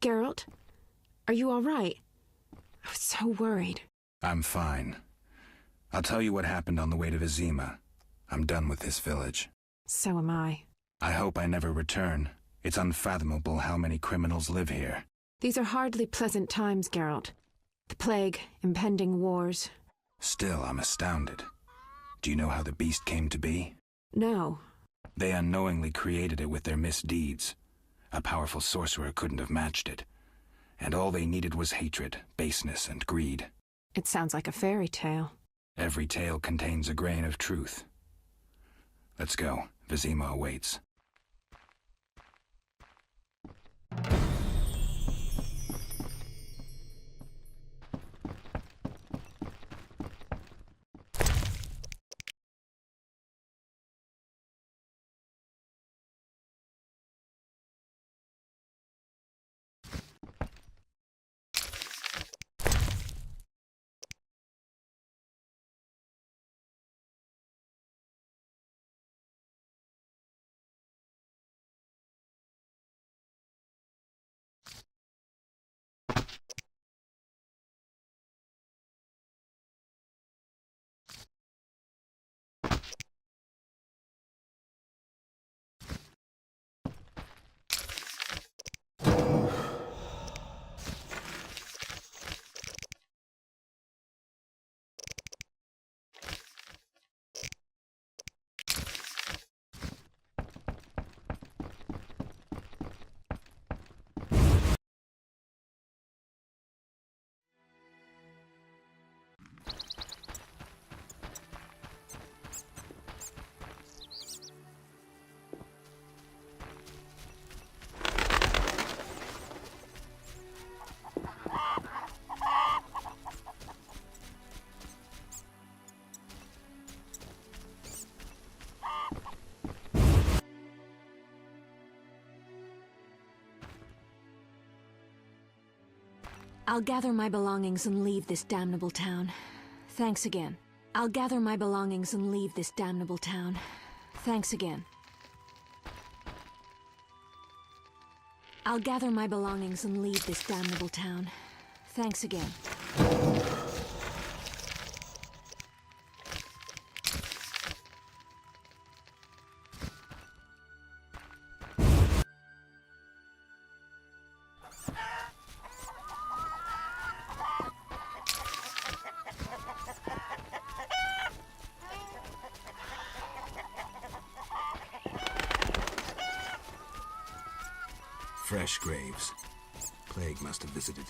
Geralt, are you all right? I was so worried. I'm fine. I'll tell you what happened on the way to Vizima. I'm done with this village. So am I. I hope I never return. It's unfathomable how many criminals live here. These are hardly pleasant times, Geralt. The plague, impending wars. Still, I'm astounded. Do you know how the beast came to be? No. They unknowingly created it with their misdeeds. A powerful sorcerer couldn't have matched it. And all they needed was hatred, baseness, and greed. It sounds like a fairy tale. Every tale contains a grain of truth. Let's go. Vizima awaits. I'll gather my belongings and leave this damnable town. Thanks again. I'll gather my belongings and leave this damnable town. Thanks again. I'll gather my belongings and leave this damnable town. Thanks again. Fresh graves. Plague must have visited.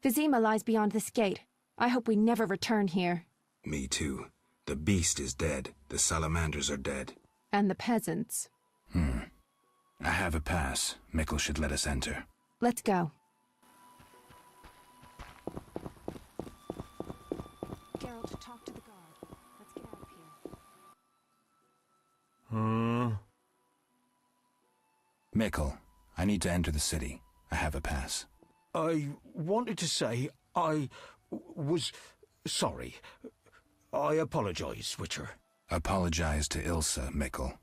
Vizima lies beyond this gate. I hope we never return here. Me too. The beast is dead. The salamanders are dead. And the peasants. I have a pass. Mikkel should let us enter. Let's go. Geralt, talk to the guard. Let's get out of here. Mikkel, I need to enter the city. I have a pass. I wanted to say I was sorry. I apologize, Witcher. Apologize to Ilsa, Mikkel.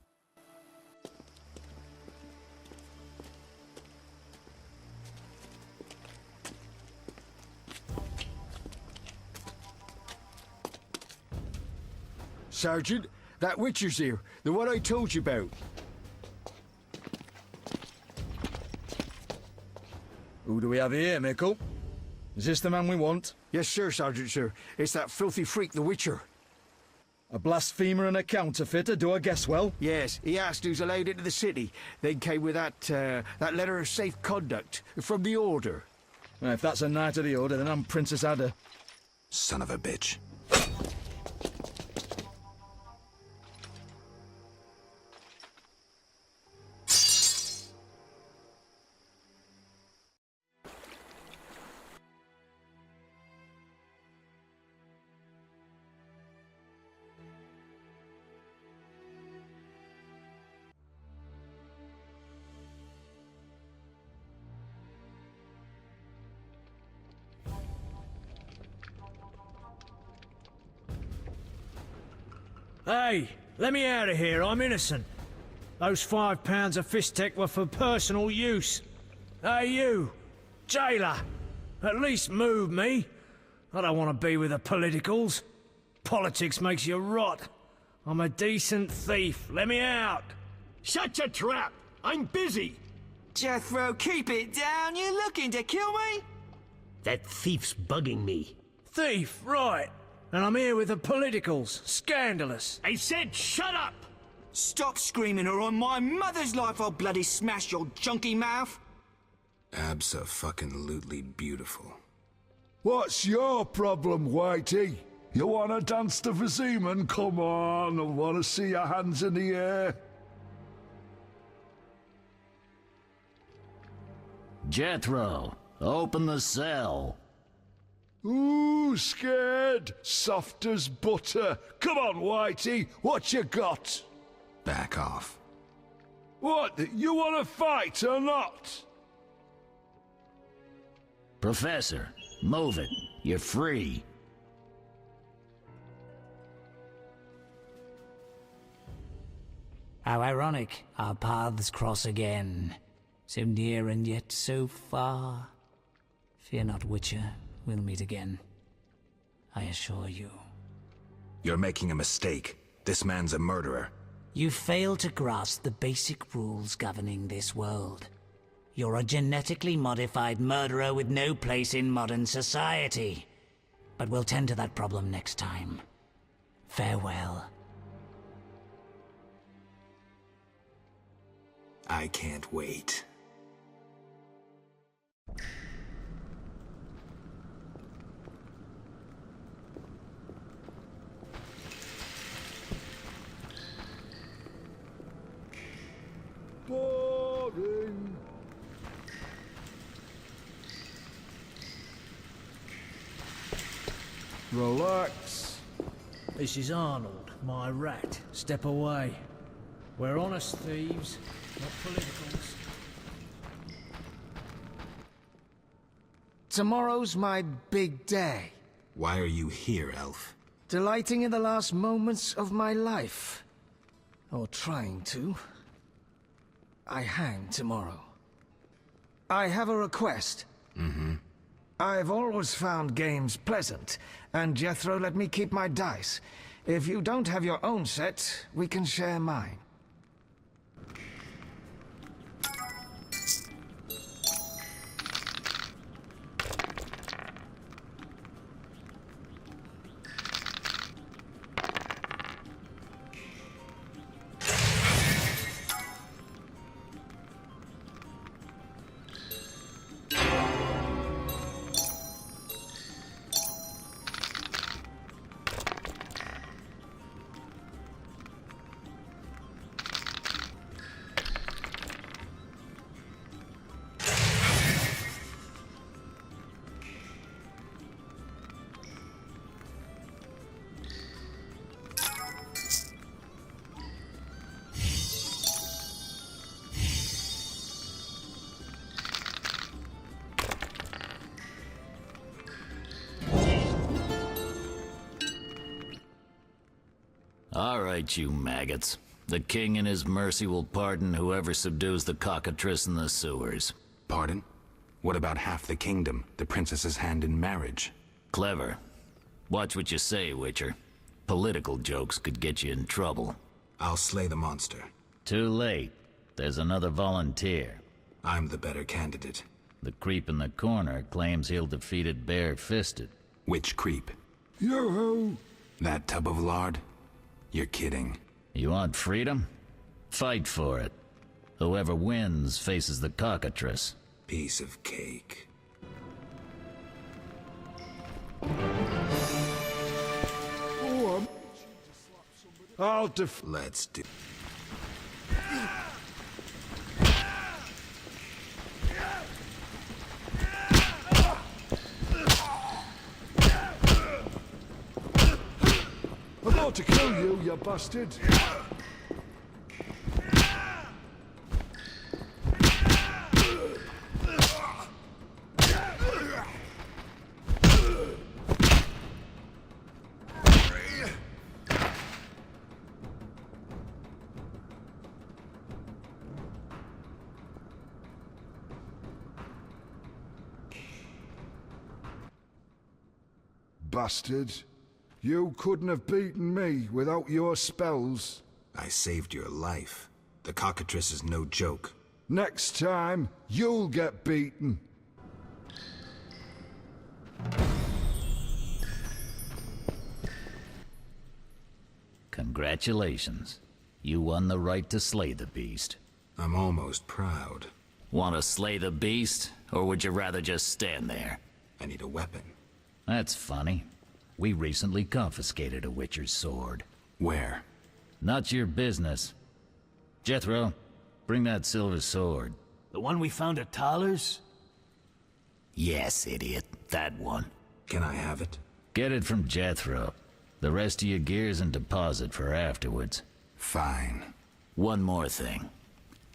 Sergeant, that Witcher's here, the one I told you about. Who do we have here, Mikkel? Is this the man we want? Yes, sir, Sergeant, sir. It's that filthy freak, the Witcher. A blasphemer and a counterfeiter, do I guess well? Yes, he asked who's allowed into the city. Then came with that letter of safe conduct from the Order. Well, if that's a Knight of the Order, then I'm Princess Ada. Son of a bitch. Hey, let me out of here. I'm innocent. Those £5 of fist tech were for personal use. Hey, you, jailer, at least move me. I don't want to be with the politicals. Politics makes you rot. I'm a decent thief. Let me out. Shut your trap! I'm busy! Jethro, keep it down. You're looking to kill me? That thief's bugging me. Thief, right. And I'm here with the politicals. Scandalous. I said shut up! Stop screaming or on my mother's life I'll bloody smash your junky mouth. Abso-fucking-lutely beautiful. What's your problem, Whitey? You wanna dance to Viziman? Come on, I wanna see your hands in the air. Jethro, open the cell. Ooh, scared? Soft as butter. Come on, Whitey, what you got? Back off. What, you wanna fight or not? Professor, move it. You're free. How ironic, our paths cross again. So near and yet so far. Fear not, Witcher, we'll meet again. I assure you. You're making a mistake. This man's a murderer. You fail to grasp the basic rules governing this world. You're a genetically modified murderer with no place in modern society. But we'll tend to that problem next time. Farewell. I can't wait. Boring. Relax. This is Arnold, my rat. Step away. We're honest thieves, not politicals. Tomorrow's my big day. Why are you here, Elf? Delighting in the last moments of my life. Or trying to. I hang tomorrow. I have a request. I've always found games pleasant, and Jethro let me keep my dice. If you don't have your own set, we can share mine. All right, you maggots. The king in his mercy will pardon whoever subdues the cockatrice in the sewers. Pardon? What about half the kingdom, the princess's hand in marriage? Clever. Watch what you say, Witcher. Political jokes could get you in trouble. I'll slay the monster. Too late. There's another volunteer. I'm the better candidate. The creep in the corner claims he'll defeat it bare-fisted. Which creep? Yoo-hoo! That tub of lard? You're kidding. You want freedom? Fight for it. Whoever wins faces the cockatrice. Piece of cake. Oh, I'll Let's do... I'm about to kill you, you bastard. bastard. You couldn't have beaten me without your spells. I saved your life. The cockatrice is no joke. Next time, you'll get beaten. Congratulations. You won the right to slay the beast. I'm almost proud. Want to slay the beast, or would you rather just stand there? I need a weapon. That's funny. We recently confiscated a Witcher's sword. Where? Not your business. Jethro, bring that silver sword. The one we found at Thaler's? Yes, idiot. That one. Can I have it? Get it from Jethro. The rest of your gear's in deposit for afterwards. Fine. One more thing.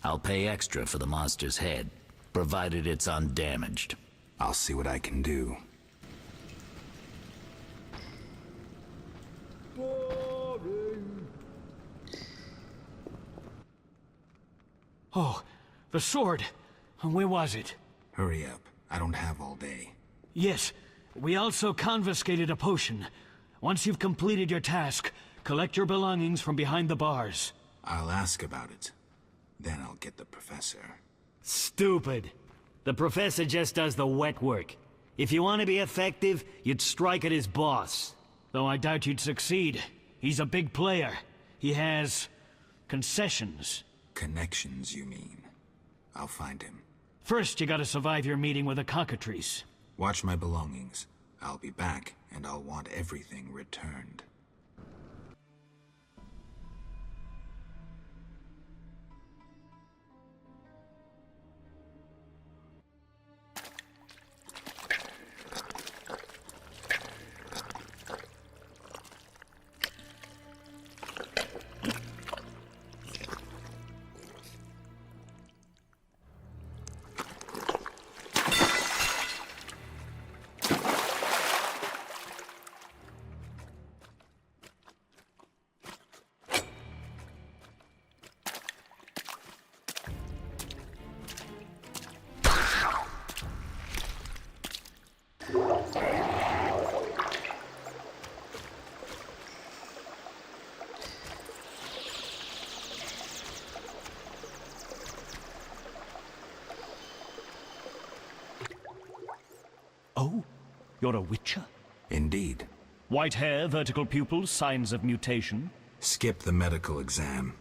I'll pay extra for the monster's head, provided it's undamaged. I'll see what I can do. Oh, the sword. Where was it? Hurry up. I don't have all day. Yes, we also confiscated a potion. Once you've completed your task, collect your belongings from behind the bars. I'll ask about it. Then I'll get the professor. Stupid. The professor just does the wet work. If you want to be effective, you'd strike at his boss. Though I doubt you'd succeed. He's a big player. He has concessions. Connections, you mean? I'll find him. First, you gotta survive your meeting with the cockatrice. Watch my belongings. I'll be back, and I'll want everything returned. Oh, you're a Witcher? Indeed. White hair, vertical pupils, signs of mutation? Skip the medical exam.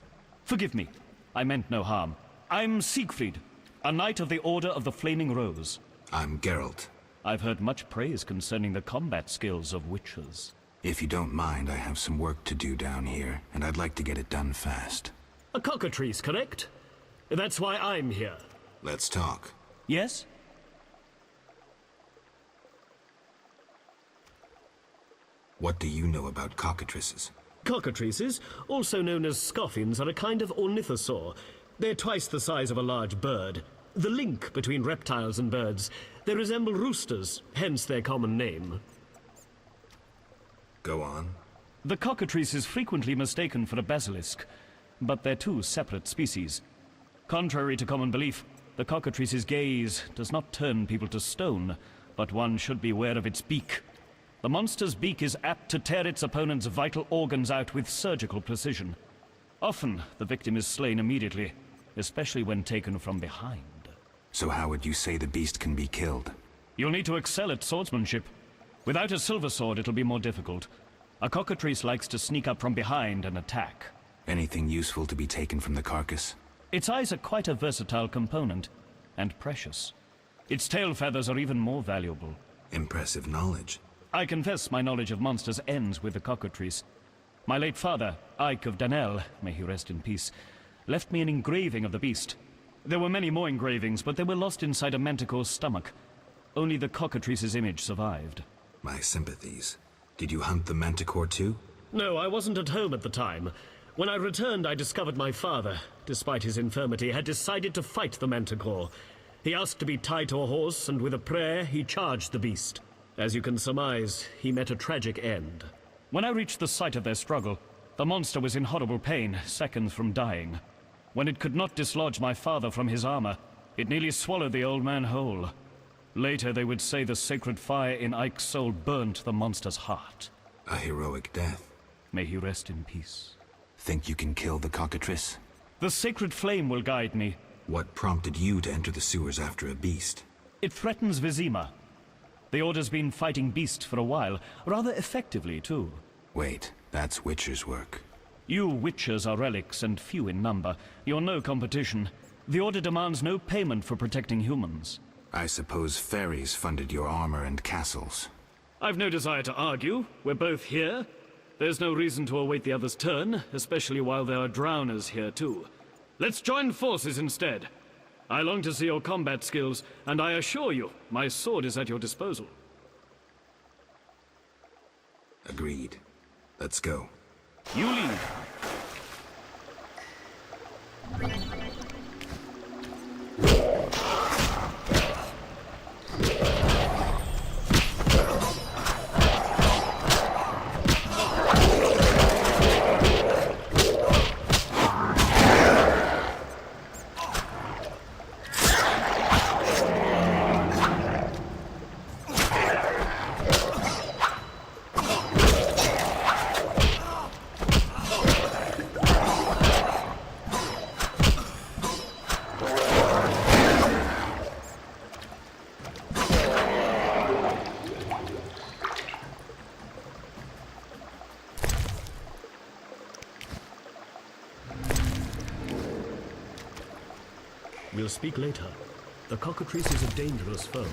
Forgive me. I meant no harm. I'm Siegfried, a knight of the Order of the Flaming Rose. I'm Geralt. I've heard much praise concerning the combat skills of Witchers. If you don't mind, I have some work to do down here, and I'd like to get it done fast. A cockatrice, correct? That's why I'm here. Let's talk. Yes? What do you know about cockatrices? Cockatrices, also known as scoffins, are a kind of ornithosaur. They're twice the size of a large bird. The link between reptiles and birds. They resemble roosters, hence their common name. Go on. The cockatrice is frequently mistaken for a basilisk, but they're two separate species. Contrary to common belief, the cockatrice's gaze does not turn people to stone, but one should beware of its beak. The monster's beak is apt to tear its opponent's vital organs out with surgical precision. Often, the victim is slain immediately, especially when taken from behind. So how would you say the beast can be killed? You'll need to excel at swordsmanship. Without a silver sword, it'll be more difficult. A cockatrice likes to sneak up from behind and attack. Anything useful to be taken from the carcass? Its eyes are quite a versatile component, and precious. Its tail feathers are even more valuable. Impressive knowledge. I confess my knowledge of monsters ends with the cockatrice. My late father, Ike of Danel, may he rest in peace, left me an engraving of the beast. There were many more engravings, but they were lost inside a manticore's stomach. Only the cockatrice's image survived. My sympathies. Did you hunt the manticore too? No, I wasn't at home at the time. When I returned, I discovered my father, despite his infirmity, had decided to fight the manticore. He asked to be tied to a horse, and with a prayer, he charged the beast. As you can surmise, he met a tragic end. When I reached the site of their struggle, the monster was in horrible pain, seconds from dying. When it could not dislodge my father from his armor, it nearly swallowed the old man whole. Later, they would say the sacred fire in Ike's soul burnt the monster's heart. A heroic death. May he rest in peace. Think you can kill the cockatrice? The sacred flame will guide me. What prompted you to enter the sewers after a beast? It threatens Vizima. The Order's been fighting beast for a while, rather effectively, too. Wait, that's Witcher's work. You Witchers are relics and few in number. You're no competition. The Order demands no payment for protecting humans. I suppose fairies funded your armor and castles. I've no desire to argue. We're both here. There's no reason to await the other's turn, especially while there are drowners here too. Let's join forces instead. I long to see your combat skills, and I assure you, my sword is at your disposal. Agreed. Let's go. You lead. We'll speak later. The cockatrice is a dangerous foe.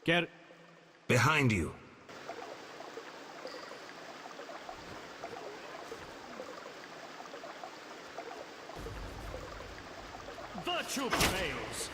Get... Behind you. Virtue prevails.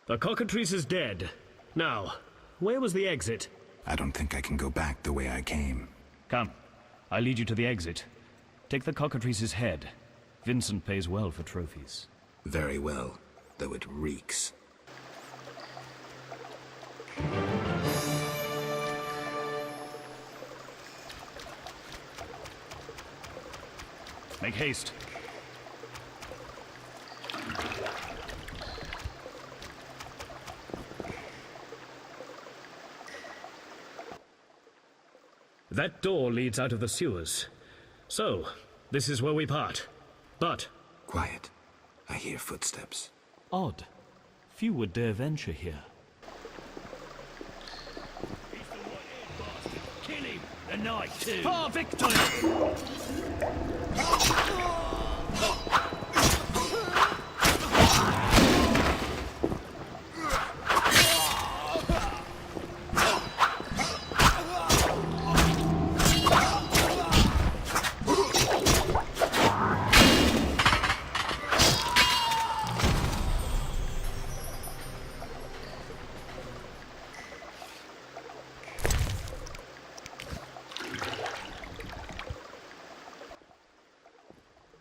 The cockatrice is dead. Now, where was the exit? I don't think I can go back the way I came. Come, I lead you to the exit. Take the cockatrice's head. Vincent pays well for trophies. Very well, though it reeks. Make haste. That door leads out of the sewers. So, this is where we part. But... Quiet. I hear footsteps. Odd. Few would dare venture here. Kill him! The night too! For victory!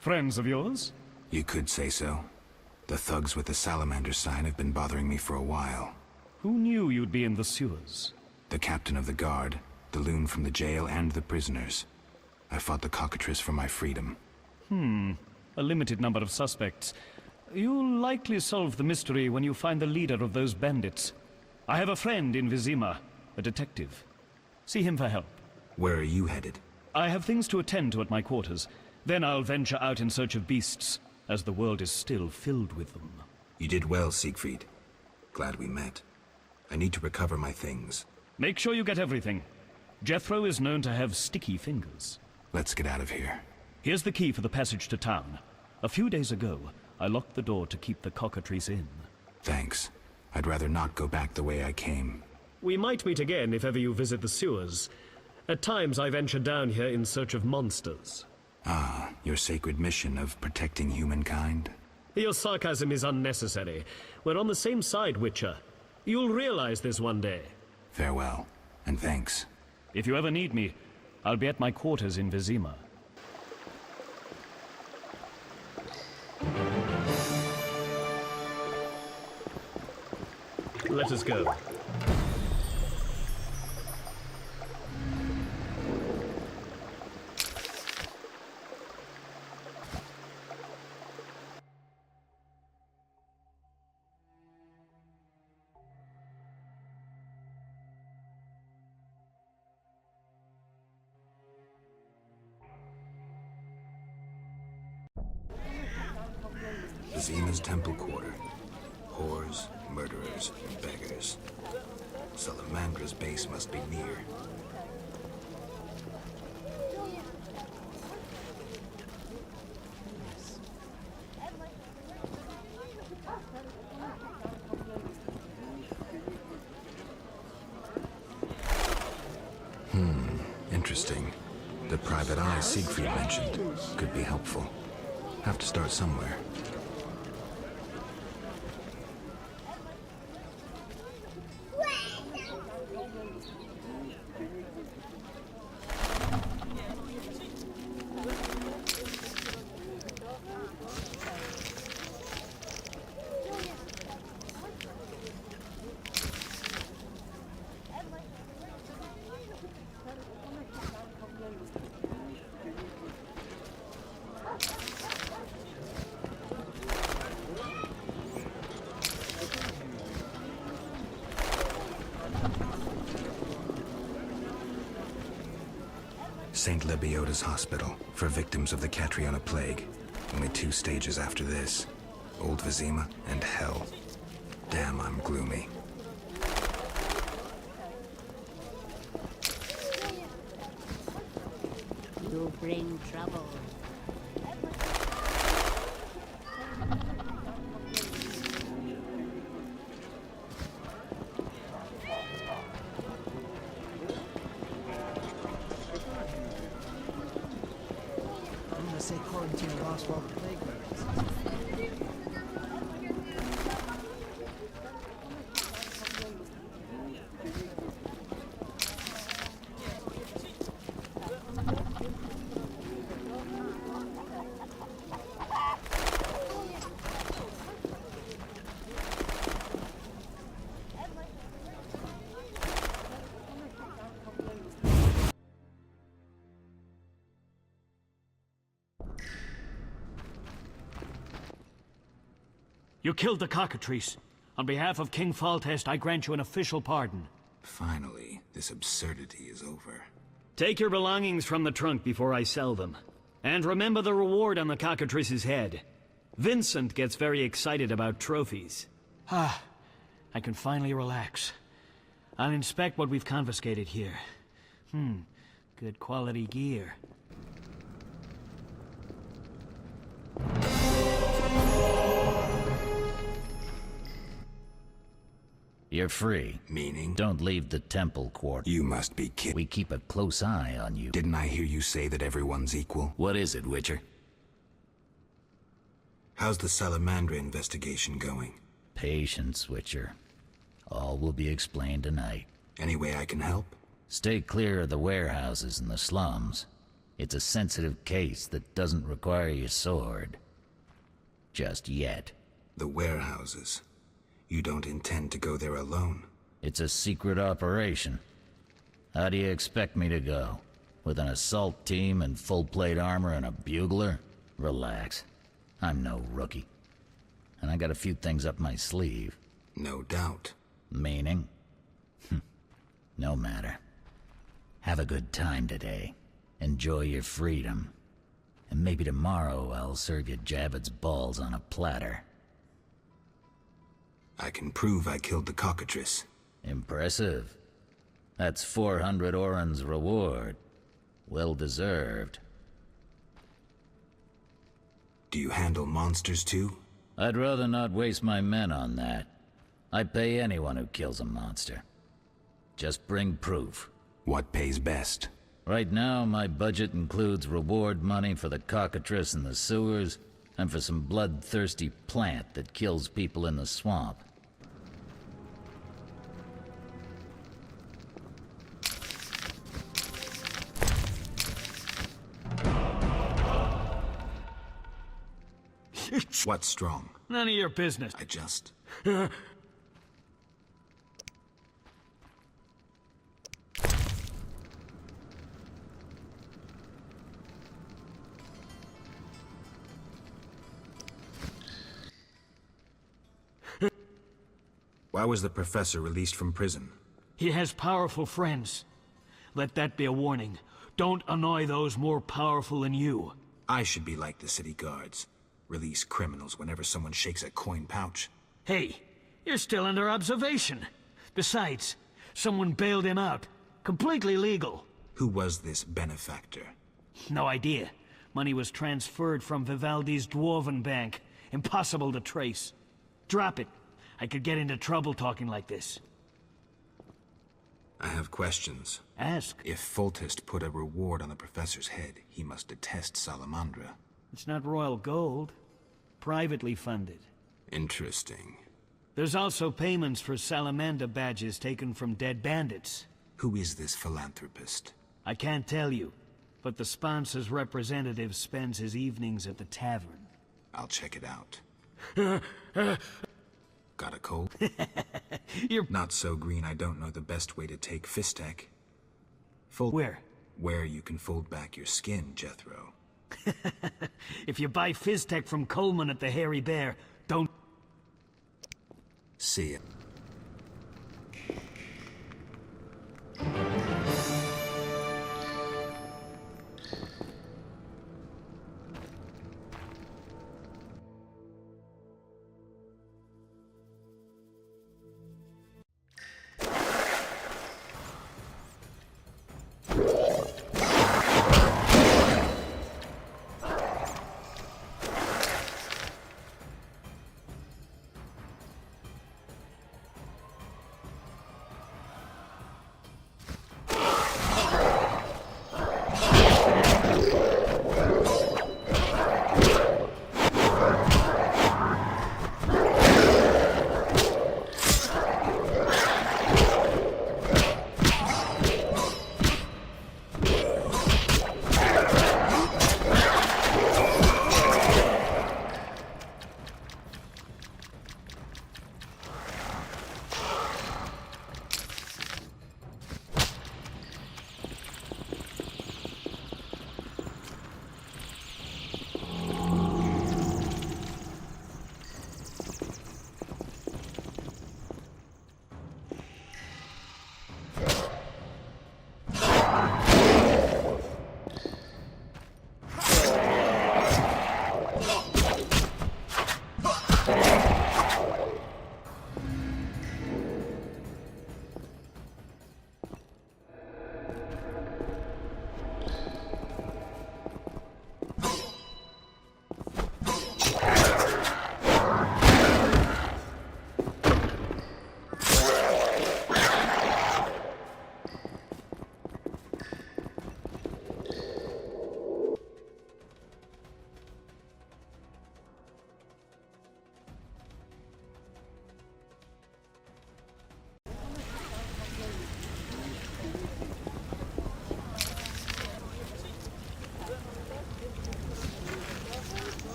Friends of yours? You could say so. The thugs with the salamander sign have been bothering me for a while. Who knew you'd be in the sewers? The captain of the guard, the loon from the jail, and the prisoners. I fought the cockatrice for my freedom. A limited number of suspects. You'll likely solve the mystery when you find the leader of those bandits. I have a friend in Vizima, a detective. See him for help. Where are you headed? I have things to attend to at my quarters. Then I'll venture out in search of beasts, as the world is still filled with them. You did well, Siegfried. Glad we met. I need to recover my things. Make sure you get everything. Jethro is known to have sticky fingers. Let's get out of here. Here's the key for the passage to town. A few days ago, I locked the door to keep the cockatrice in. Thanks. I'd rather not go back the way I came. We might meet again if ever you visit the sewers. At times I venture down here in search of monsters. Ah, your sacred mission of protecting humankind? Your sarcasm is unnecessary. We're on the same side, Witcher. You'll realize this one day. Farewell, and thanks. If you ever need me, I'll be at my quarters in Vizima. Let us go. Vizima's temple quarter. Whores, murderers, and beggars. Salamandra's base must be near. Interesting. The private eye Siegfried mentioned could be helpful. Have to start somewhere. St. Lebioda's hospital for victims of the Catriona plague. Only 2 stages after this. Old Vizima and hell. Damn, I'm gloomy. You bring trouble. I'm gonna say quarantine lasts while the plague burns. You killed the cockatrice. On behalf of King Faltest, I grant you an official pardon. Finally, this absurdity is over. Take your belongings from the trunk before I sell them. And remember the reward on the cockatrice's head. Vincent gets very excited about trophies. Ah, I can finally relax. I'll inspect what we've confiscated here. Good quality gear. You're free. Meaning? Don't leave the temple quarter. You must be kidding. We keep a close eye on you. Didn't I hear you say that everyone's equal? What is it, Witcher? How's the Salamandra investigation going? Patience, Witcher. All will be explained tonight. Any way I can help? Stay clear of the warehouses and the slums. It's a sensitive case that doesn't require your sword. Just yet. The warehouses. You don't intend to go there alone? It's a secret operation. How do you expect me to go? With an assault team and full-plate armor and a bugler? Relax. I'm no rookie. And I got a few things up my sleeve. No doubt. Meaning? No matter. Have a good time today. Enjoy your freedom. And maybe tomorrow I'll serve you Javed's balls on a platter. I can prove I killed the cockatrice. Impressive. That's 400 Oren's reward. Well deserved. Do you handle monsters too? I'd rather not waste my men on that. I pay anyone who kills a monster. Just bring proof. What pays best? Right now, my budget includes reward money for the cockatrice in the sewers, and for some bloodthirsty plant that kills people in the swamp. What's strong? None of your business. I just... Why was the professor released from prison? He has powerful friends. Let that be a warning. Don't annoy those more powerful than you. I should be like the city guards. Release criminals whenever someone shakes a coin pouch. Hey, you're still under observation. Besides, someone bailed him out. Completely legal. Who was this benefactor? No idea. Money was transferred from Vivaldi's Dwarven Bank. Impossible to trace. Drop it. I could get into trouble talking like this. I have questions. Ask. If Foltest put a reward on the professor's head, he must detest Salamandra. It's not royal gold. Privately funded. Interesting. There's also payments for Salamander badges taken from dead bandits. Who is this philanthropist? I can't tell you, but the sponsor's representative spends his evenings at the tavern. I'll check it out. Got a cold? You're not so green I don't know the best way to take Fistek. Where? Where you can fold back your skin, Jethro. If you buy Fizztech from Coleman at the Hairy Bear, don't... See ya.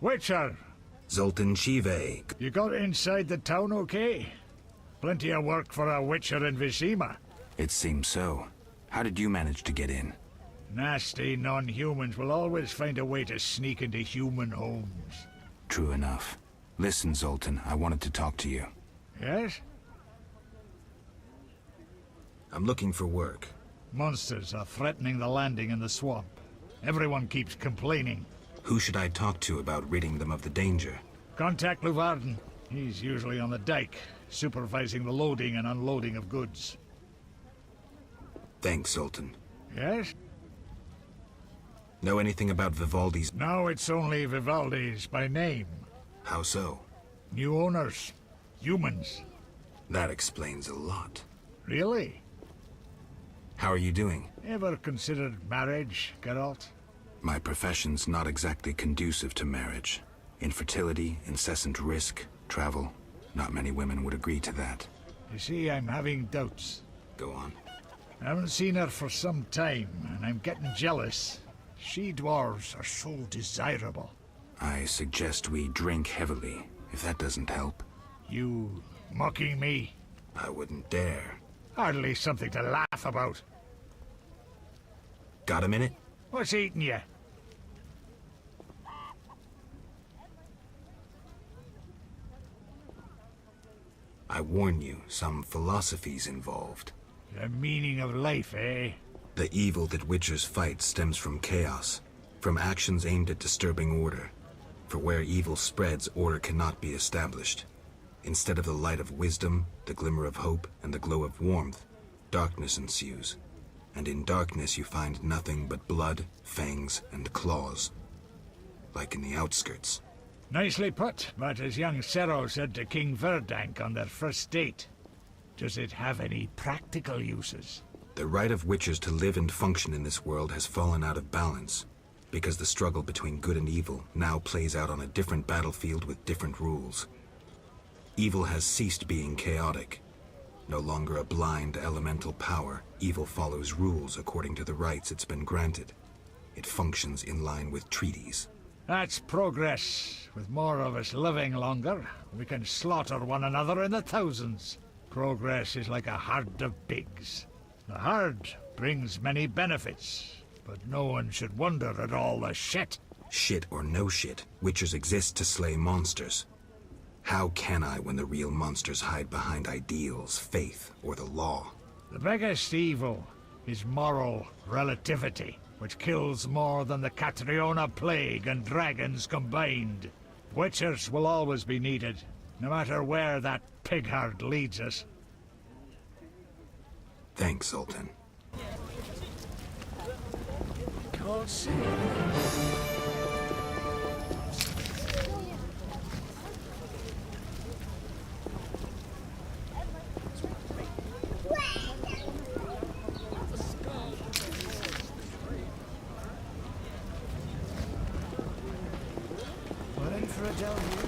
Witcher! Zoltan Chive. You got inside the town okay? Plenty of work for a Witcher in Vizima. It seems so. How did you manage to get in? Nasty non-humans will always find a way to sneak into human homes. True enough. Listen, Zoltan, I wanted to talk to you. Yes? I'm looking for work. Monsters are threatening the landing in the swamp. Everyone keeps complaining. Who should I talk to about ridding them of the danger? Contact Lütfen. He's usually on the dike, supervising the loading and unloading of goods. Thanks, Zoltan. Yes? Know anything about Vivaldi's... No, it's only Vivaldi's by name. How so? New owners. Humans. That explains a lot. Really? How are you doing? Ever considered marriage, Geralt? My profession's not exactly conducive to marriage. Infertility, incessant risk, travel. Not many women would agree to that. You see, I'm having doubts. Go on. I haven't seen her for some time, and I'm getting jealous. She-dwarves are so desirable. I suggest we drink heavily, if that doesn't help. You mocking me? I wouldn't dare. Hardly something to laugh about. Got a minute? What's eating you? I warn you, some philosophy's involved. The meaning of life, eh? The evil that Witchers fight stems from chaos, from actions aimed at disturbing order. For where evil spreads, order cannot be established. Instead of the light of wisdom, the glimmer of hope, and the glow of warmth, darkness ensues. And in darkness you find nothing but blood, fangs, and claws. Like in the outskirts. Nicely put, but as young Cerro said to King Verdank on their first date, does it have any practical uses? The right of Witchers to live and function in this world has fallen out of balance, because the struggle between good and evil now plays out on a different battlefield with different rules. Evil has ceased being chaotic. No longer a blind elemental power, evil follows rules according to the rights it's been granted. It functions in line with treaties. That's progress. With more of us living longer, we can slaughter one another in the thousands. Progress is like a herd of pigs. The herd brings many benefits, but no one should wonder at all the shit. Shit or no shit, Witchers exist to slay monsters. How can I when the real monsters hide behind ideals, faith, or the law? The biggest evil is moral relativity, which kills more than the Catriona plague and dragons combined. Witchers will always be needed, no matter where that pig herd leads us. Thanks, Zoltan. Can't see. We're in for a deluge.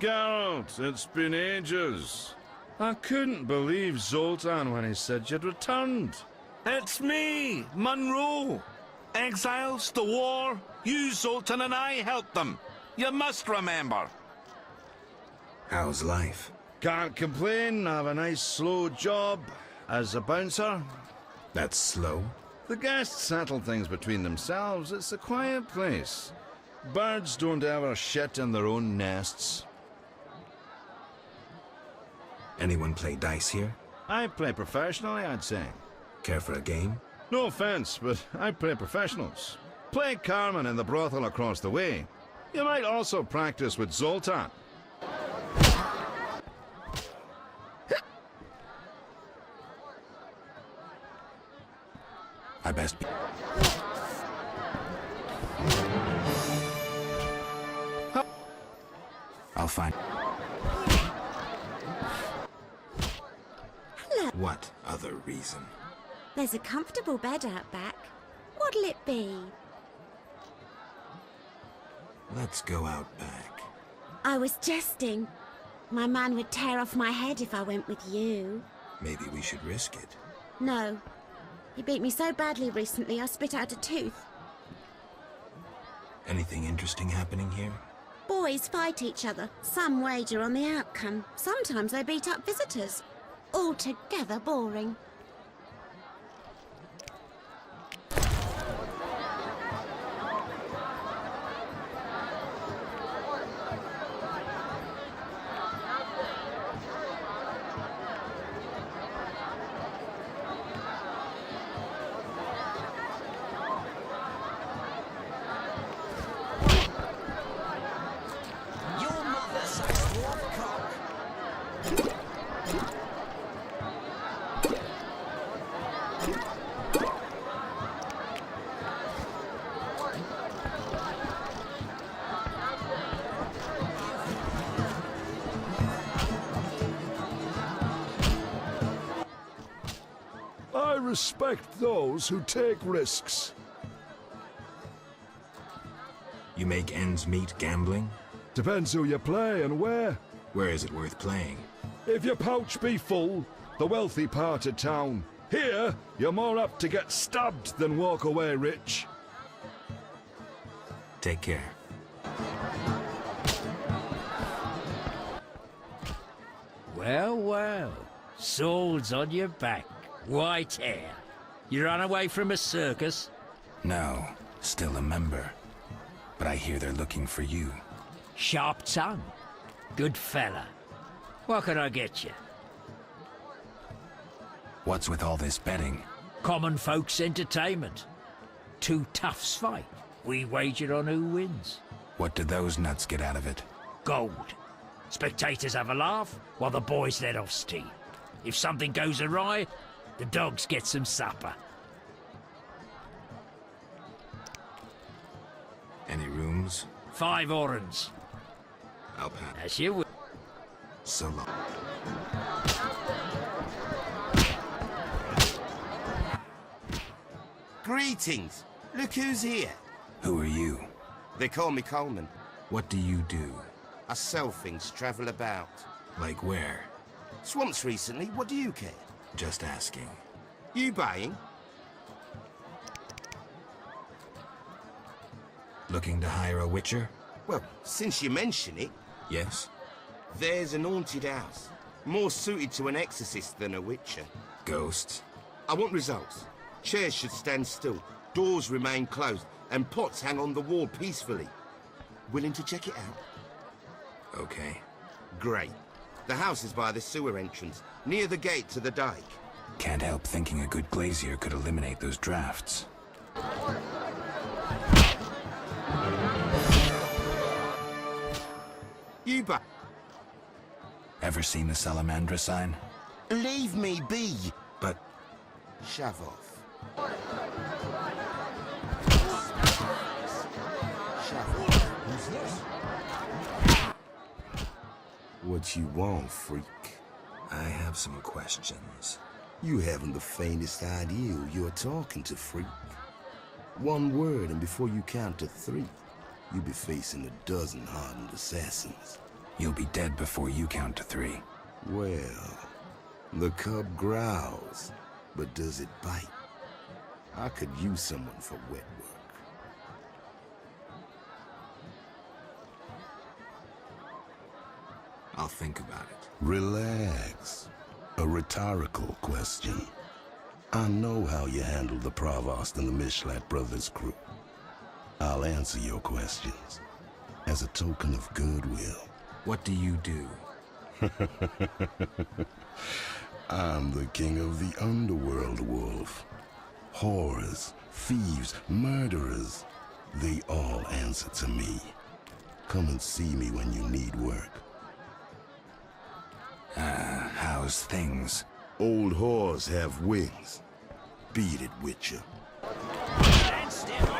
Geralt, it's been ages. I couldn't believe Zoltan when he said you'd returned. It's me, Monroe. Exiles, the war. You, Zoltan, and I helped them. You must remember. How's life? Can't complain, I have a nice slow job as a bouncer. That's slow? The guests settle things between themselves. It's a quiet place. Birds don't ever shit in their own nests. Anyone play dice here? I play professionally, I'd say. Care for a game? No offense, but I play professionals. Play Carmen in the brothel across the way. You might also practice with Zoltan. I best be... I'll find... Hello. What other reason? There's a comfortable bed out back. What'll it be? Let's go out back. I was jesting. My man would tear off my head if I went with you. Maybe we should risk it. No. He beat me so badly recently I spit out a tooth. Anything interesting happening here? Boys fight each other. Some wager on the outcome. Sometimes they beat up visitors. Altogether boring. I respect those who take risks. You make ends meet gambling? Depends who you play and where. Where is it worth playing? If your pouch be full, the wealthy part of town. Here, you're more apt to get stabbed than walk away rich. Take care. Well, well. Swords on your back. White hair. You ran away from a circus? No, still a member. But I hear they're looking for you. Sharp tongue. Good fella. What can I get you? What's with all this betting? Common folks' entertainment. Two toughs fight. We wager on who wins. What do those nuts get out of it? Gold. Spectators have a laugh while the boys let off steam. If something goes awry, the dogs get some supper. Any rooms? 5 orans. I'll pass. As you will. So long. Greetings. Look who's here. Who are you? They call me Coleman. What do you do? I sell things, travel about. Like where? Swamps recently, what do you care? Just asking. You buying? Looking to hire a witcher? Well, since you mention it... Yes? There's an haunted house. More suited to an exorcist than a witcher. Ghosts? I want results. Chairs should stand still, doors remain closed, and pots hang on the wall peacefully. Willing to check it out? Okay. Great. The house is by the sewer entrance, near the gate to the dike. Can't help thinking a good glazier could eliminate those drafts. You buy. Ever seen the Salamandra sign? Leave me be. But... Shove off. Shove off. Who's this? What you want, freak? I have some questions. You haven't the faintest idea who you're talking to, freak. One word, and before you count to 3, you'll be facing a dozen hardened assassins. You'll be dead before you count to 3. Well, the cub growls, but does it bite? I could use someone for wet work. I'll think about it. Relax. A rhetorical question. I know how you handled the Provost and the Mishlat brothers' crew. I'll answer your questions as a token of goodwill. What do you do? I'm the king of the underworld, Wolf. Whores, thieves, murderers, they all answer to me. Come and see me when you need work. How's things? Old whores have wings. Beat it, Witcher. Stand still.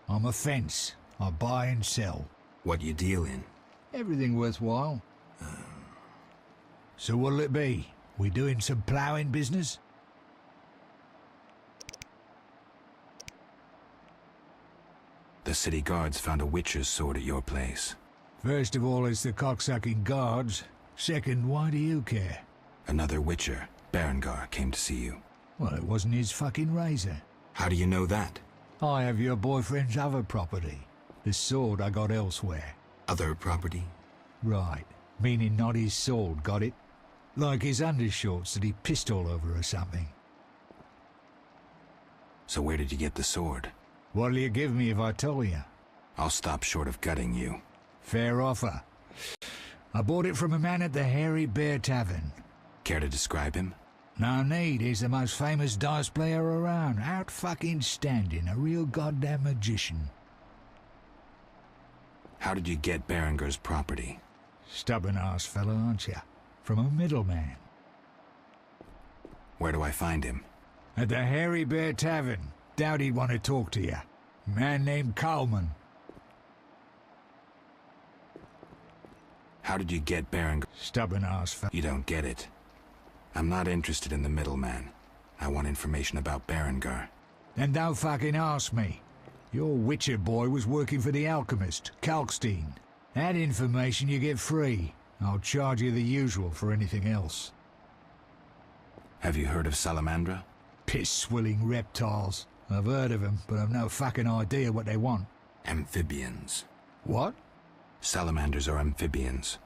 I'm a fence. I buy and sell. What you deal in? Everything worthwhile. So what'll it be? We doing some ploughing business? The city guards found a witcher's sword at your place. First of all, it's the cocksucking guards. Second, why do you care? Another witcher, Berengar, came to see you. Well, it wasn't his fucking razor. How do you know that? I have your boyfriend's other property. The sword I got elsewhere. Other property? Right. Meaning not his sword, got it? Like his undershorts that he pissed all over or something. So where did you get the sword? What'll you give me if I tell you? I'll stop short of gutting you. Fair offer. I bought it from a man at the Hairy Bear Tavern. Care to describe him? No need, he's the most famous dice player around. Out fucking standing, a real goddamn magician. How did you get Berengar's property? Stubborn-ass fellow, aren't you? From a middleman. Where do I find him? At the Hairy Bear Tavern. Doubt he'd want to talk to you. Man named Coleman. How did you get Berengar? Stubborn-ass fellow. You don't get it. I'm not interested in the middleman. I want information about Berengar. Then don't fucking ask me. Your Witcher boy was working for the alchemist, Kalkstein. That information you get free. I'll charge you the usual for anything else. Have you heard of Salamandra? Piss-swilling reptiles. I've heard of them, but I've no fucking idea what they want. Amphibians. What? Salamanders are amphibians.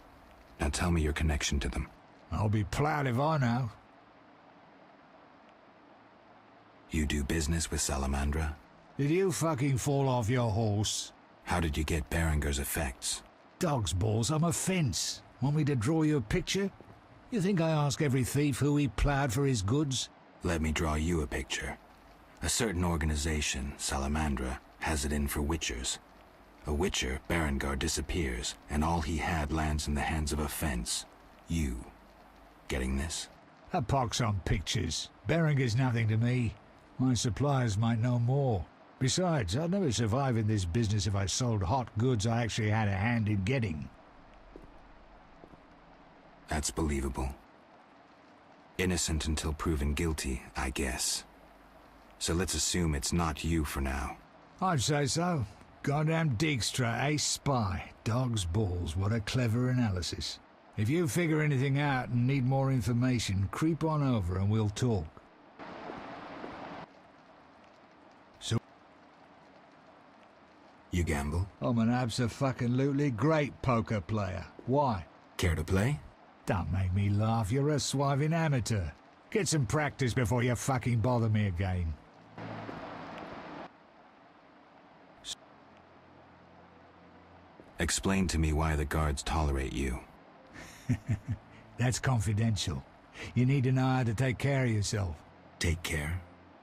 Now tell me your connection to them. I'll be proud if I know. You do business with Salamandra? Did you fucking fall off your horse? How did you get Berengar's effects? Dog's balls, I'm a fence. Want me to draw you a picture? You think I ask every thief who he ploughed for his goods? Let me draw you a picture. A certain organization, Salamandra, has it in for witchers. A witcher, Berengar, disappears, and all he had lands in the hands of a fence. You. Getting this? A pox on pictures. Berengar's nothing to me. My suppliers might know more. Besides, I'd never survive in this business if I sold hot goods I actually had a hand in getting. That's believable. Innocent until proven guilty, I guess. So let's assume it's not you for now. I'd say so. Goddamn Dijkstra, ace spy. Dog's balls, what a clever analysis. If you figure anything out and need more information, creep on over and we'll talk. You gamble? I'm an abso-fucking-lutely great poker player. Why? Care to play? Don't make me laugh, you're a swiving amateur. Get some practice before you fucking bother me again. Explain to me why the guards tolerate you. That's confidential. You need to know how to take care of yourself. Take care?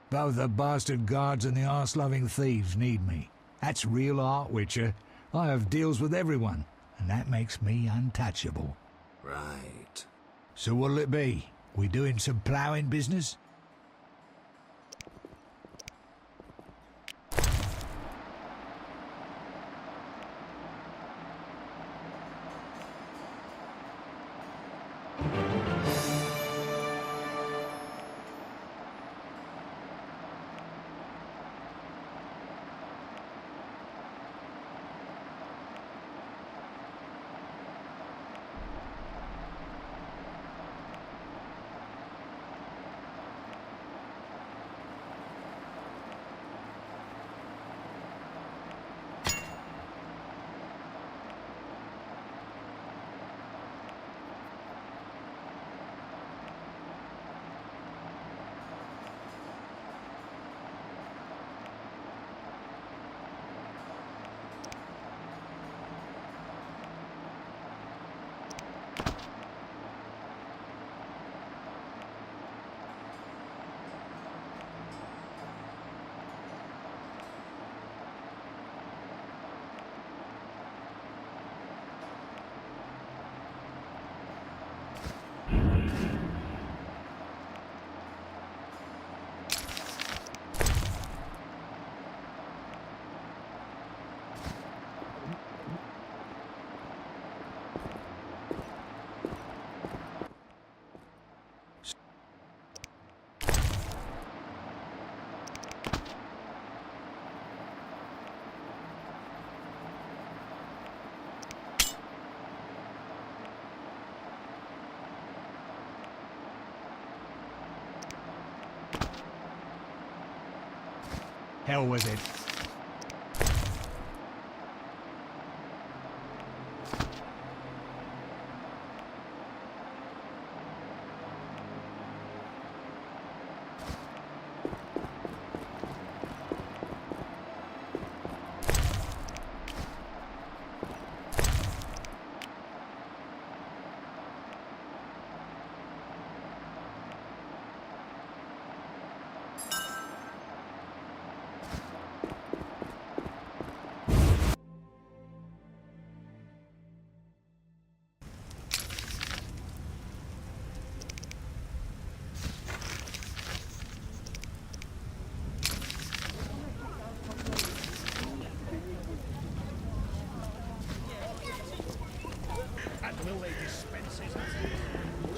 Both the bastard guards and the arse-loving thieves need me. That's real art, Witcher. I have deals with everyone, and that makes me untouchable. Right. So what'll it be? We doing some ploughing business? Hell with it. And will they dispense it?